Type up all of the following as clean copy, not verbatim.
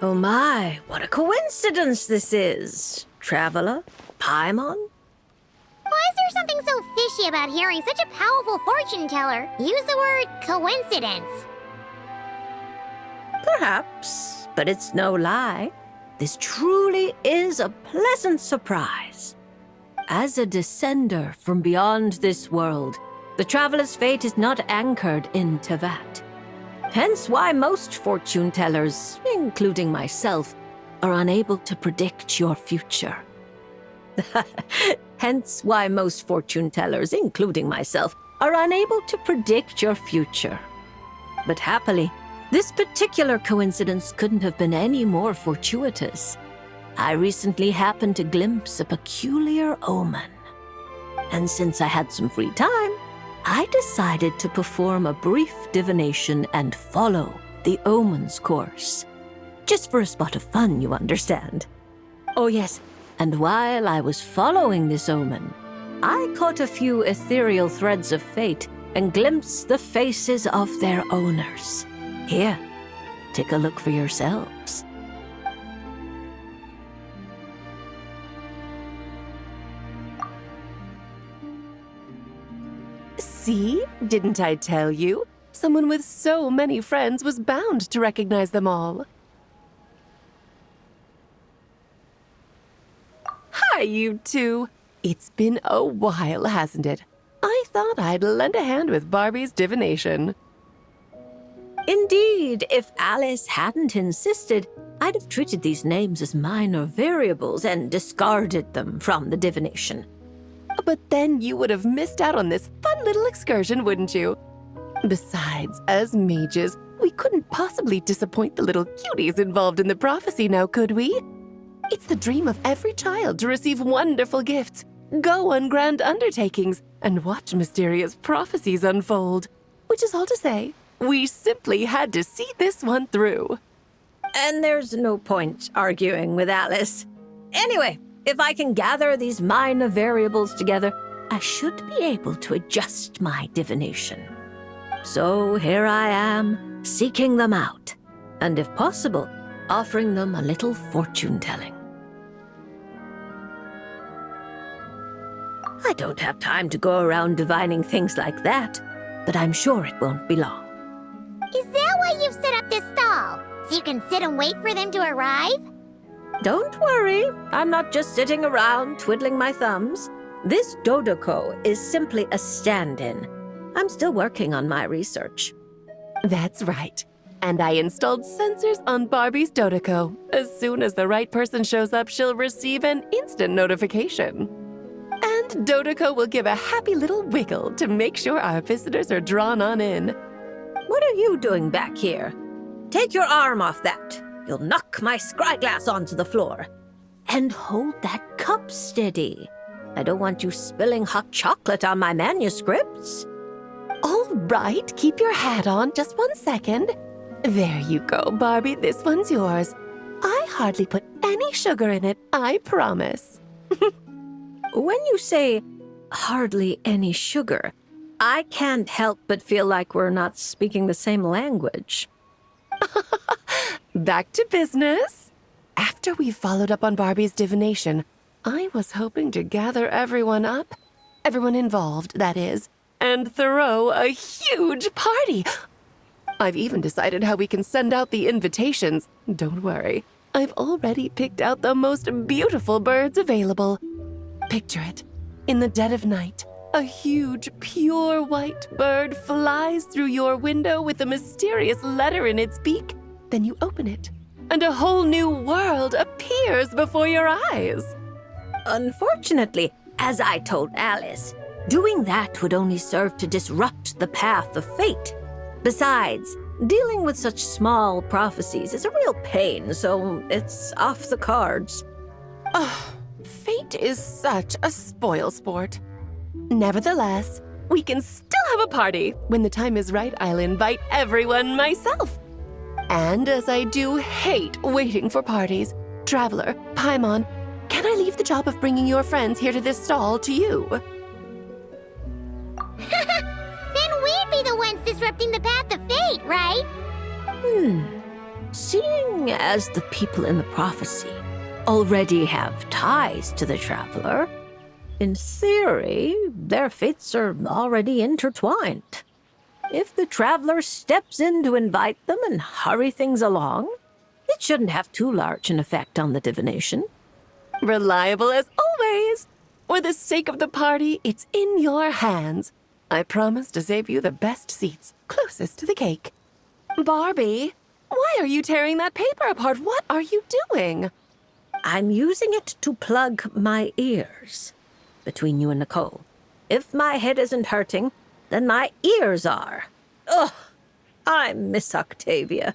Oh my, what a coincidence this is. Traveler? Paimon? Why is there something so fishy about hearing such a powerful fortune teller use the word coincidence? Perhaps, but it's no lie. This truly is a pleasant surprise. As a descender from beyond this world, the traveler's fate is not anchored in Tevat. Hence why most fortune tellers, including myself, are unable to predict your future. Hence why most fortune tellers, including myself, are unable to predict your future. But happily, this particular coincidence couldn't have been any more fortuitous. I recently happened to glimpse a peculiar omen. And since I had some free time, I decided to perform a brief divination and follow the omen's course. Just for a spot of fun, you understand. Oh yes, and while I was following this omen, I caught a few ethereal threads of fate and glimpsed the faces of their owners. Here, take a look for yourselves. See? Didn't I tell you? Someone with so many friends was bound to recognize them all. Hi, you two. It's been a while, hasn't it? I thought I'd lend a hand with Barbie's divination. Indeed, if Alice hadn't insisted, I'd have treated these names as minor variables and discarded them from the divination. But then you would have missed out on this fun little excursion, wouldn't you? Besides, as mages, we couldn't possibly disappoint the little cuties involved in the prophecy now, could we? It's the dream of every child to receive wonderful gifts, go on grand undertakings, and watch mysterious prophecies unfold. Which is all to say, we simply had to see this one through. And there's no point arguing with Alice. Anyway, if I can gather these minor variables together, I should be able to adjust my divination. So here I am, seeking them out, and if possible, offering them a little fortune-telling. I don't have time to go around divining things like that, but I'm sure it won't be long. Is that why you've set up this stall? So you can sit and wait for them to arrive? Don't worry, I'm not just sitting around twiddling my thumbs. This Dodoko is simply a stand-in. I'm still working on my research. That's right. And I installed sensors on Barbie's Dodoko. As soon as the right person shows up, she'll receive an instant notification. And Dodoko will give a happy little wiggle to make sure our visitors are drawn on in. What are you doing back here? Take your arm off that. You'll knock my scryglass onto the floor. And hold that cup steady. I don't want you spilling hot chocolate on my manuscripts. All right, keep your hat on. Just 1 second. There you go, Barbie. This one's yours. I hardly put any sugar in it, I promise. When you say hardly any sugar, I can't help but feel like we're not speaking the same language. Back to business. After we followed up on Barbie's divination, I was hoping to gather everyone up, everyone involved, that is, and throw a huge party. I've even decided how we can send out the invitations. Don't worry, I've already picked out the most beautiful birds available. Picture it. In the dead of night, a huge, pure white bird flies through your window with a mysterious letter in its beak. Then you open it, and a whole new world appears before your eyes. Unfortunately, as I told Alice, doing that would only serve to disrupt the path of fate. Besides, dealing with such small prophecies is a real pain, so it's off the cards. Oh, fate is such a spoilsport. Nevertheless, we can still have a party. When the time is right, I'll invite everyone myself. And as I do hate waiting for parties, Traveler, Paimon, can I leave the job of bringing your friends here to this stall to you? Then we'd be the ones disrupting the path of fate, right? seeing as the people in the prophecy already have ties to the traveler, in theory, their fates are already intertwined. If the traveler steps in to invite them and hurry things along, it shouldn't have too large an effect on the divination. Reliable as always. For the sake of the party, it's in your hands. I promise to save you the best seats, closest to the cake. Barbie, why are you tearing that paper apart? What are you doing? I'm using it to plug my ears. Between you and Nicole, if my head isn't hurting, then my ears are. Ugh, I miss Octavia.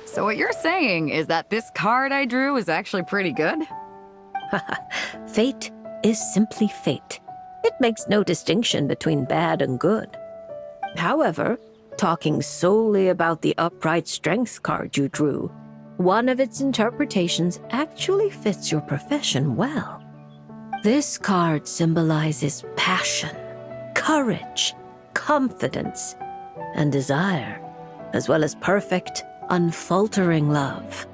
So what you're saying is that this card I drew is actually pretty good? Fate is simply fate. It makes no distinction between bad and good. However, talking solely about the upright strength card you drew, one of its interpretations actually fits your profession well. This card symbolizes passion, courage, confidence, and desire, as well as perfect, unfaltering love.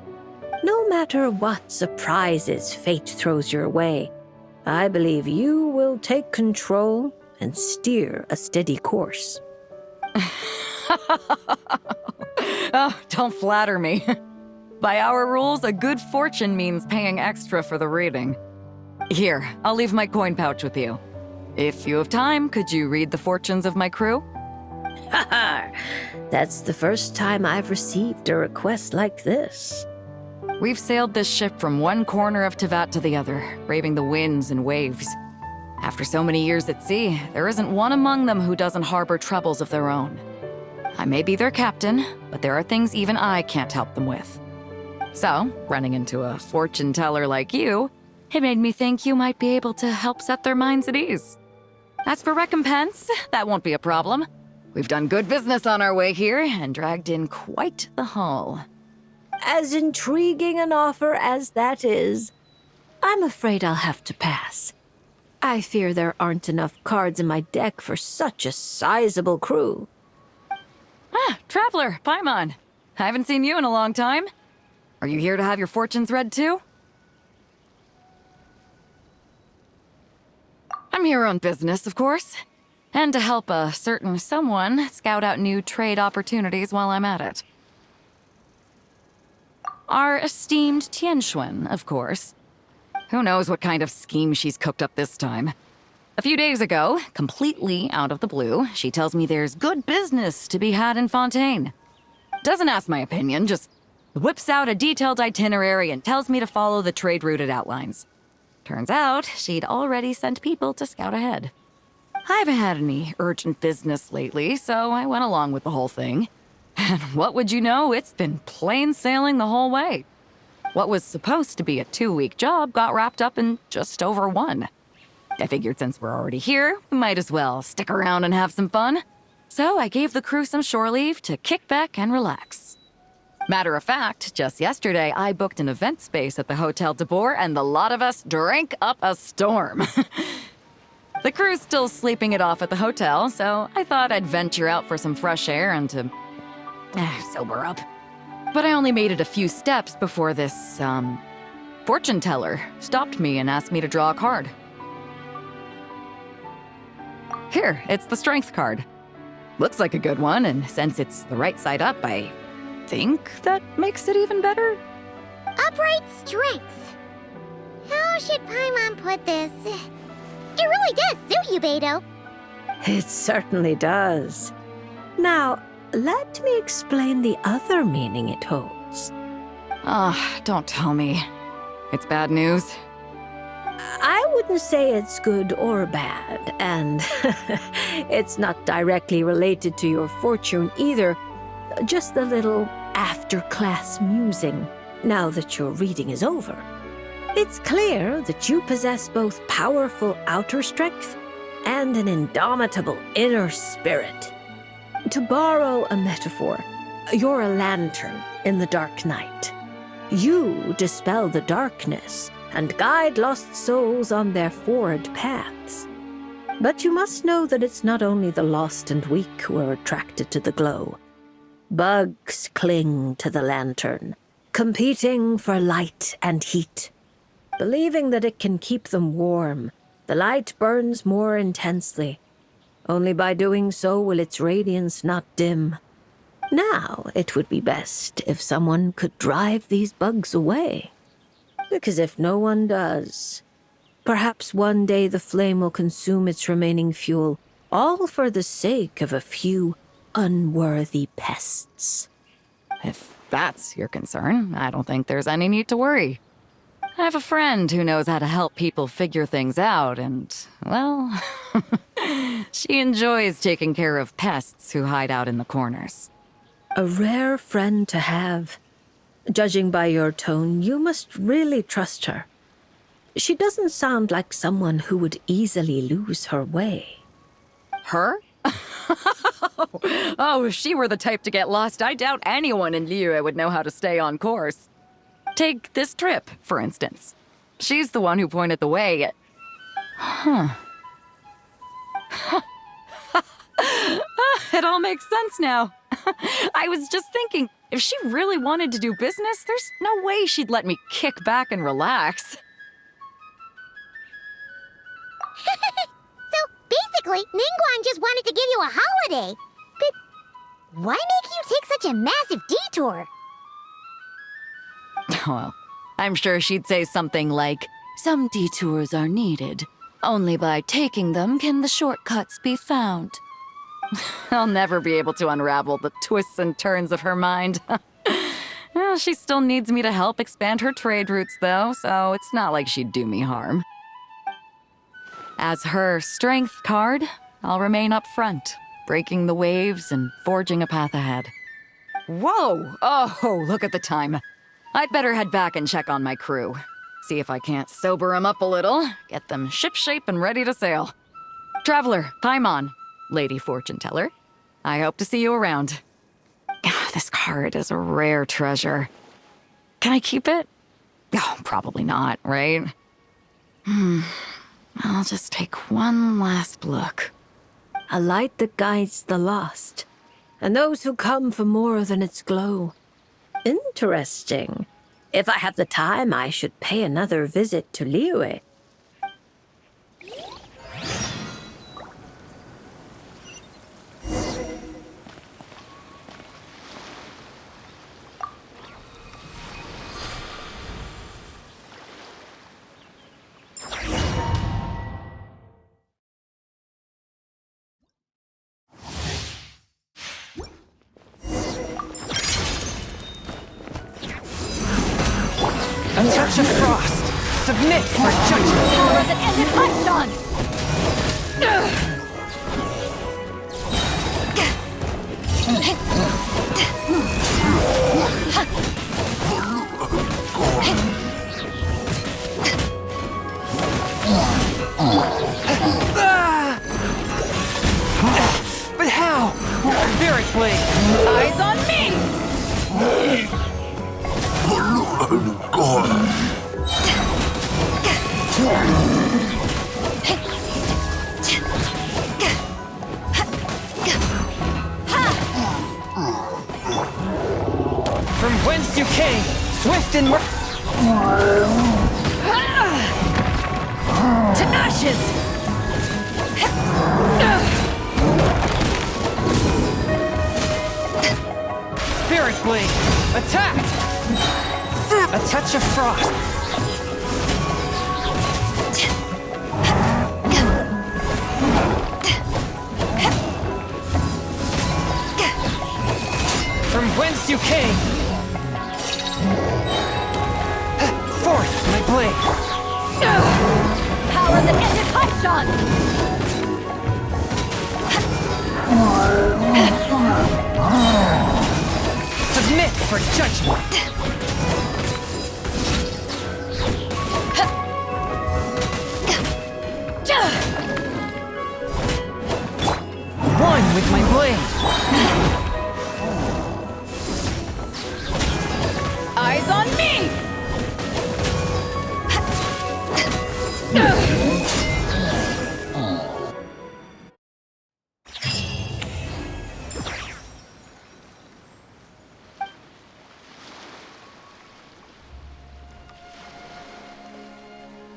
No matter what surprises fate throws your way, I believe you will take control and steer a steady course. Oh, don't flatter me. By our rules, a good fortune means paying extra for the reading. Here, I'll leave my coin pouch with you. If you have time, could you read the fortunes of my crew? Haha, that's the first time I've received a request like this. We've sailed this ship from one corner of Tevat to the other, braving the winds and waves. After so many years at sea, there isn't one among them who doesn't harbor troubles of their own. I may be their captain, but there are things even I can't help them with. So, running into a fortune teller like you, it made me think you might be able to help set their minds at ease. As for recompense, that won't be a problem. We've done good business on our way here and dragged in quite the haul. As intriguing an offer as that is, I'm afraid I'll have to pass. I fear there aren't enough cards in my deck for such a sizable crew. Ah, Traveler, Paimon. I haven't seen you in a long time. Are you here to have your fortunes read too? I'm here on business, of course. And to help a certain someone scout out new trade opportunities while I'm at it. Our esteemed Tianxuan, of course. Who knows what kind of scheme she's cooked up this time. A few days ago, completely out of the blue, she tells me there's good business to be had in Fontaine. Doesn't ask my opinion, just whips out a detailed itinerary and tells me to follow the trade route it outlines. Turns out, she'd already sent people to scout ahead. I haven't had any urgent business lately, so I went along with the whole thing. And what would you know, it's been plain sailing the whole way. What was supposed to be a 2-week job got wrapped up in just over 1. I figured since we're already here, we might as well stick around and have some fun. So I gave the crew some shore leave to kick back and relax. Matter of fact, just yesterday I booked an event space at the Hotel de Boer and the lot of us drank up a storm. The crew's still sleeping it off at the hotel, so I thought I'd venture out for some fresh air and to sober up. But I only made it a few steps before this, fortune teller stopped me and asked me to draw a card. Here, it's the strength card. Looks like a good one, and since it's the right side up, I think that makes it even better. Upright strength. How should Paimon put this? It really does suit you, Beto. It certainly does. Now, let me explain the other meaning it holds. Don't tell me. It's bad news? I wouldn't say it's good or bad, and it's not directly related to your fortune either. Just a little after-class musing, now that your reading is over. It's clear that you possess both powerful outer strength and an indomitable inner spirit. To borrow a metaphor, you're a lantern in the dark night. You dispel the darkness and guide lost souls on their forward paths. But you must know that it's not only the lost and weak who are attracted to the glow. Bugs cling to the lantern, competing for light and heat. Believing that it can keep them warm, the light burns more intensely. Only by doing so will its radiance not dim. Now, it would be best if someone could drive these bugs away. Because if no one does, perhaps one day the flame will consume its remaining fuel, all for the sake of a few unworthy pests. If that's your concern, I don't think there's any need to worry. I have a friend who knows how to help people figure things out, and, well, she enjoys taking care of pests who hide out in the corners. A rare friend to have. Judging by your tone, you must really trust her. She doesn't sound like someone who would easily lose her way. Her? Oh, if she were the type to get lost, I doubt anyone in Liyue would know how to stay on course. Take this trip, for instance. She's the one who pointed the way. It all makes sense now. I was just thinking, if she really wanted to do business, there's no way she'd let me kick back and relax. So basically, Ningguang just wanted to give you a holiday. But why make you take such a massive detour? Well, I'm sure she'd say something like, "Some detours are needed. Only by taking them can the shortcuts be found." I'll never be able to unravel the twists and turns of her mind. Well, she still needs me to help expand her trade routes, though, so it's not like she'd do me harm. As her strength card, I'll remain up front, breaking the waves and forging a path ahead. Whoa! Oh, look at the time. I'd better head back and check on my crew. See if I can't sober them up a little, get them shipshape and ready to sail. Traveler, Paimon, Lady Fortune Teller, I hope to see you around. This card is a rare treasure. Can I keep it? Oh, probably not, right? I'll just take one last look. A light that guides the lost, and those who come for more than its glow. Interesting. If I have the time, I should pay another visit to Liyue. A touch of frost. Submit for judgment. Power that ended my son! But how? Spirit Blade. Eyes on me! From whence you came, swift and To ashes! Spirit Blade. Attack! A touch of frost. From whence you came. shot! Submit for judgment! One with my blade!